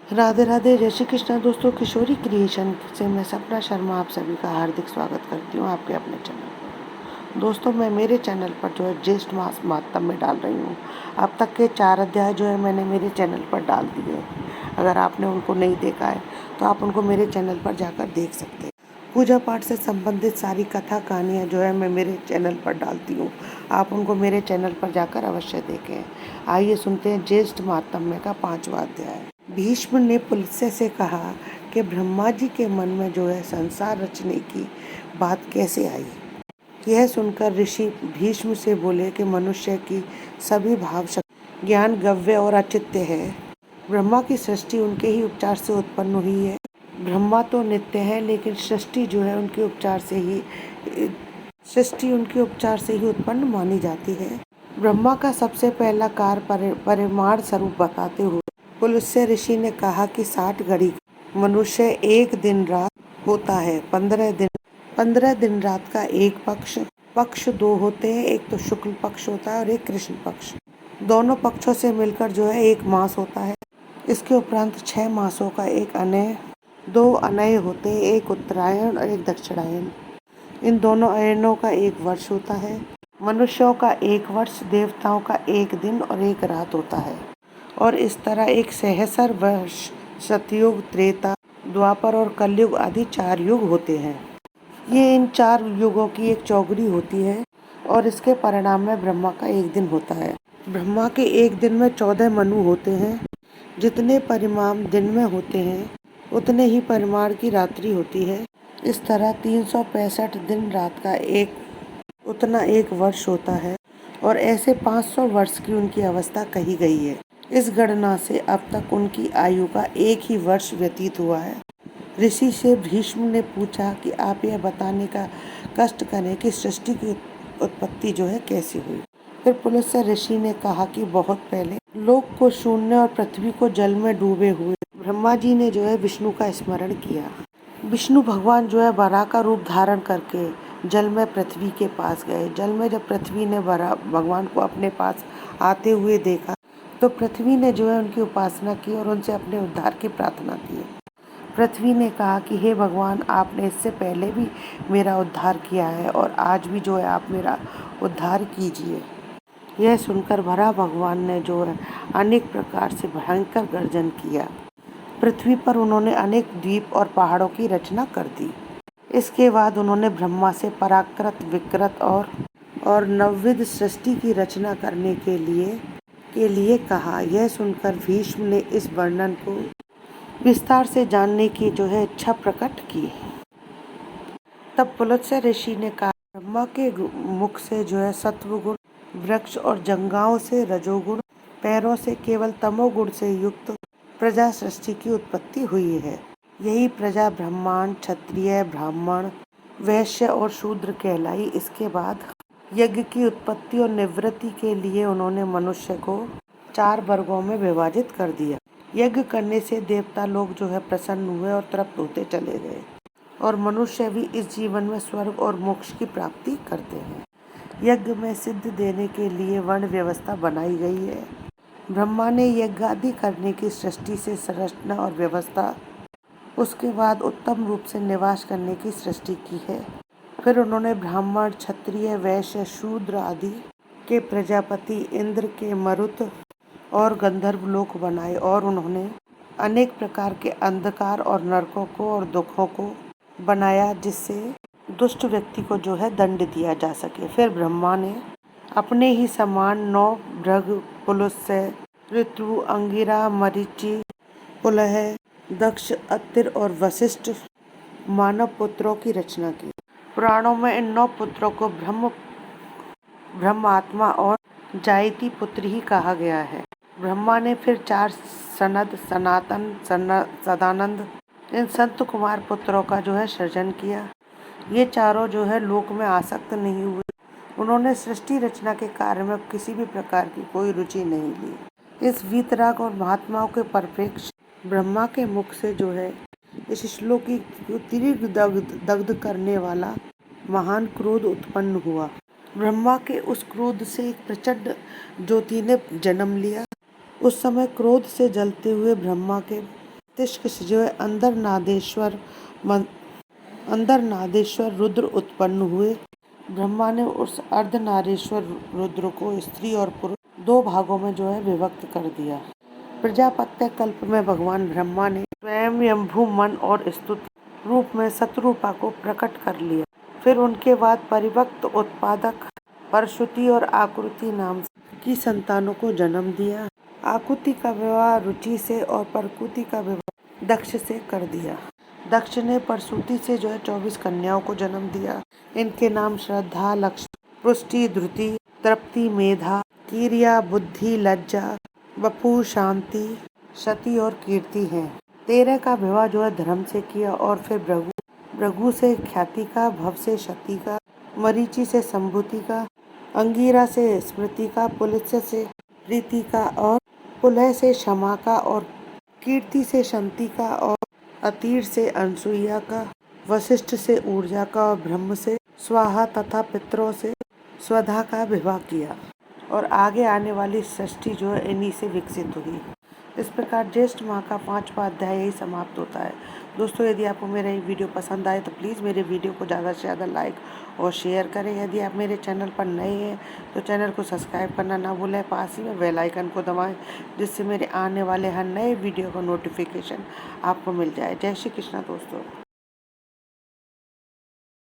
राधे राधे, जय श्री कृष्ण। दोस्तों, किशोरी क्रिएशन से मैं सपना शर्मा आप सभी का हार्दिक स्वागत करती हूँ आपके अपने चैनल पर। दोस्तों, मैं मेरे चैनल पर जो है ज्येष्ठ मास महात्म्य में डाल रही हूँ। अब तक के 4 अध्याय जो है मैंने मेरे चैनल पर डाल दिए। अगर आपने उनको नहीं देखा है तो आप उनको मेरे चैनल पर जाकर देख सकते हैं। पूजा पाठ से संबंधित सारी कथा कहानियाँ जो है मैं मेरे चैनल पर डालती हूँ। आप उनको मेरे चैनल पर जाकर अवश्य देखें। आइए सुनते हैं ज्येष्ठ महात्म्य का 5वां अध्याय। भीष्म ने पुलत्स्य से कहा कि ब्रह्मा जी के मन में जो है संसार रचने की बात कैसे आई। यह सुनकर ऋषि भीष्म से बोले कि मनुष्य की सभी भाव शक्ति ज्ञान गव्य और अचित्य है। ब्रह्मा की सृष्टि उनके ही उपचार से उत्पन्न हुई है। ब्रह्मा तो नित्य है, लेकिन सृष्टि जो है उनके उपचार से ही उत्पन्न मानी जाती है। ब्रह्मा का सबसे पहला कार्य परिमाण स्वरूप बताते हुए पुलत्स्य ऋषि ने कहा कि 60 घड़ी मनुष्य एक दिन रात होता है। 15 दिन रात का एक पक्ष 2 होते हैं। एक तो शुक्ल पक्ष होता है और एक कृष्ण पक्ष। दोनों पक्षों से मिलकर जो है एक मास होता है। इसके उपरांत 6 मासों का एक अनय 2 अनय होते हैं, एक उत्तरायण और एक दक्षिणायन। इन दोनों अयनों का एक वर्ष होता है। मनुष्यों का एक वर्ष, देवताओं का एक दिन और एक रात होता है। और इस तरह एक सहस्र वर्ष, सतयुग, त्रेता, द्वापर और कलयुग आदि 4 युग होते हैं। ये इन 4 युगों की एक चौगुनी होती है और इसके परिणाम में ब्रह्मा का एक दिन होता है। ब्रह्मा के एक दिन में 14 मनु होते हैं। जितने परिमाण दिन में होते हैं उतने ही परिमाण की रात्रि होती है। इस तरह 365 दिन रात का उतना एक वर्ष होता है और ऐसे 500 वर्ष की उनकी अवस्था कही गई है। इस गणना से अब तक उनकी आयु का एक ही वर्ष व्यतीत हुआ है। ऋषि से भीष्म ने पूछा कि आप यह बताने का कष्ट करें कि सृष्टि की उत्पत्ति जो है कैसे हुई। फिर पुलत्स्य ऋषि ने कहा कि बहुत पहले लोक को शून्य और पृथ्वी को जल में डूबे हुए ब्रह्मा जी ने जो है विष्णु का स्मरण किया। विष्णु भगवान जो है वराह का रूप धारण करके जल में पृथ्वी के पास गए। जल में जब पृथ्वी ने भगवान को अपने पास आते हुए देखा तो पृथ्वी ने जो है उनकी उपासना की और उनसे अपने उद्धार की प्रार्थना की। पृथ्वी ने कहा कि हे भगवान, आपने इससे पहले भी मेरा उद्धार किया है और आज भी जो है आप मेरा उद्धार कीजिए। यह सुनकर वराह भगवान ने जो है अनेक प्रकार से भयंकर गर्जन किया। पृथ्वी पर उन्होंने अनेक द्वीप और पहाड़ों की रचना कर दी। इसके बाद उन्होंने ब्रह्मा से पराकृत, विकृत और नवविध सृष्टि की रचना करने के लिए कहा। यह सुनकर भीष्म ने इस वर्णन को विस्तार से जानने की जो है इच्छा प्रकट की। तब पुलत्स्य ऋषि ने कहा, ब्रह्मा के मुख से जो है सत्वगुण, वृक्ष और जंगाओं से रजोगुण, पैरों से केवल तमोगुण से युक्त प्रजा सृष्टि की उत्पत्ति हुई है। यही प्रजा ब्रह्मांड, क्षत्रिय, ब्राह्मण, वैश्य और शूद्र कहलाई। इसके बाद यज्ञ की उत्पत्ति और निवृत्ति के लिए उन्होंने मनुष्य को 4 वर्गों में विभाजित कर दिया। यज्ञ करने से देवता लोग जो है प्रसन्न हुए और तृप्त होते चले गए और मनुष्य भी इस जीवन में स्वर्ग और मोक्ष की प्राप्ति करते हैं। यज्ञ में सिद्ध देने के लिए वर्ण व्यवस्था बनाई गई है। ब्रह्मा ने यज्ञ आदि करने की सृष्टि से संरचना और व्यवस्था, उसके बाद उत्तम रूप से निवास करने की सृष्टि की है। फिर उन्होंने ब्राह्मण, क्षत्रिय, वैश्य, शूद्र आदि के प्रजापति, इंद्र के मरुत और गंधर्व लोक बनाए और उन्होंने अनेक प्रकार के अंधकार और नरकों को और दुखों को बनाया, जिससे दुष्ट व्यक्ति को जो है दंड दिया जा सके। फिर ब्रह्मा ने अपने ही समान 9 भृग, पुलत्स्य, ऋतु, अंगिरा, मरीचि, पुलह, दक्ष, अत्रि और वशिष्ठ मानव पुत्रों की रचना की। पुराणों में इन 9 पुत्रों को ब्रह्मात्मा और जायती पुत्र ही कहा गया है। ब्रह्मा ने फिर 4 सनद, सनातन, सदानंद, इन संत कुमार पुत्रों का जो है सृजन किया। ये चारों जो है लोक में आसक्त नहीं हुए। उन्होंने सृष्टि रचना के कार्य में किसी भी प्रकार की कोई रुचि नहीं ली। इस वीतराग और महात्माओं के परिप्रेक्ष्य ब्रह्मा के मुख से जो है इस श्लोक की तीव्र दग्ध करने वाला महान क्रोध उत्पन्न हुआ। ब्रह्मा के उस क्रोध से एक प्रचंड ज्योति ने जन्म लिया। उस समय क्रोध से जलते हुए ब्रह्मा के मस्तिष्क से जो है अंदर नादेश्वर रुद्र उत्पन्न हुए। ब्रह्मा ने उस अर्धनारीश्वर रुद्र को स्त्री और पुरुष दो भागों में जो है विभक्त कर दिया। प्रजापत्य कल्प में भगवान ब्रह्मा ने स्वयं यंभू मन और स्तुति रूप में शत्रुपा को प्रकट कर लिया। फिर उनके बाद परिवक्त उत्पादक परशुति और आकृति नाम की संतानों को जन्म दिया। आकृति का विवाह रुचि से और प्रकृति का विवाह दक्ष से कर दिया। दक्ष ने परशुति से जो है 24 कन्याओं को जन्म दिया। इनके नाम श्रद्धा, लक्ष्मी, पुष्टि, धृति, तृप्ति, मेधा, कीर्या, बुद्धि, लज्जा, वपु, शांति, सती और कीर्ति हैं। 13 का विवाह जो है धर्म से किया और फिर भृगु से ख्याति का, भव से शती का, मरीचि से संभूति का, अंगिरा से स्मृति का, पुलस्त्य से प्रीति का और पुलह से क्षमा का और कीर्ति से शांति का और अतीर से अनसुईया का, वशिष्ठ से ऊर्जा का और ब्रह्म से स्वाहा तथा पितरों से स्वधा का विवाह किया। और आगे आने वाली सृष्टि जो है इन्हीं से विकसित हुई। इस प्रकार ज्येष्ठ माह का 5वां अध्याय यही समाप्त होता है। दोस्तों, यदि आपको मेरा ये वीडियो पसंद आए तो प्लीज़ मेरे वीडियो को ज़्यादा से ज़्यादा लाइक और शेयर करें। यदि आप मेरे चैनल पर नए हैं तो चैनल को सब्सक्राइब करना ना भूलें। पास ही में बेल आइकन को दबाएं जिससे मेरे आने वाले हर नए वीडियो का नोटिफिकेशन आपको मिल जाए। जय श्री कृष्णा दोस्तों।